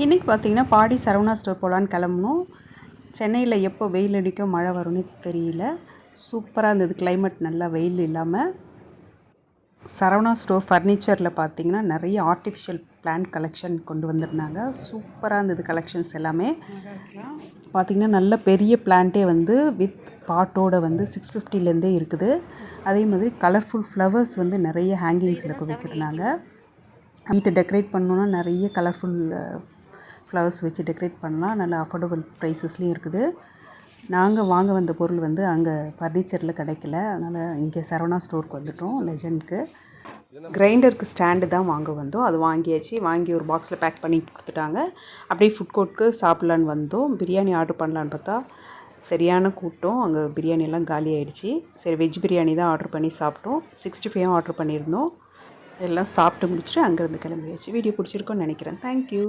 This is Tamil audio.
இன்றைக்கி பார்த்திங்கன்னா பாடி சரவணா ஸ்டோர் போகலான்னு கிளம்புனோம். சென்னையில் எப்போ வெயில் அடிக்கும் மழை வரும்னு தெரியல. சூப்பராக இருந்தது கிளைமேட், நல்லா வெயில் இல்லாமல். சரவணா ஸ்டோர் ஃபர்னிச்சரில் பார்த்திங்கன்னா நிறைய ஆர்டிஃபிஷியல் பிளான்ட் கலெக்ஷன் கொண்டு வந்திருந்தாங்க. சூப்பராக இருந்தது கலெக்ஷன்ஸ் எல்லாமே. பார்த்திங்கன்னா நல்ல பெரிய பிளான்ட்டே வந்து வித் பாட்டோடு வந்து 650லேருந்தே இருக்குது. அதே மாதிரி கலர்ஃபுல் ஃப்ளவர்ஸ் வந்து நிறைய ஹேங்கிங்ஸில் வச்சுருந்தாங்க. வீட்டை டெக்கரேட் பண்ணணுன்னா நிறைய கலர்ஃபுல் ஃப்ளவர்ஸ் வச்சு டெக்கரேட் பண்ணலாம். நல்ல அஃபோர்டபுள் ப்ரைஸஸ்லேயும் இருக்குது. நாங்கள் வாங்க வந்த பொருள் வந்து அங்கே ஃபர்னிச்சரில் கிடைக்கல. அதனால் இங்கே சரவணா ஸ்டோருக்கு வந்துவிட்டோம். லெஜண்டுக்கு கிரைண்டருக்கு ஸ்டாண்டு தான் வாங்க வந்தோம். அது வாங்கியாச்சு. வாங்கி ஒரு பாக்ஸில் பேக் பண்ணி கொடுத்துட்டாங்க. அப்படியே ஃபுட் கோர்ட்டுக்கு சாப்பிட்லான்னு வந்தோம். பிரியாணி ஆர்டர் பண்ணலான்னு பார்த்தா சரியான கூட்டம். அங்கே பிரியாணி எல்லாம் காலி ஆகிடுச்சி. சரி, வெஜ் பிரியாணி தான் ஆர்டர் பண்ணி சாப்பிட்டோம். 65 ஆர்டர் பண்ணியிருந்தோம். எல்லாம் சாப்பிட்டு முடிச்சுட்டு அங்கேருந்து கிளம்பியாச்சு. வீடியோ பிடிச்சிருக்கோன்னு நினைக்கிறேன். தேங்க்யூ.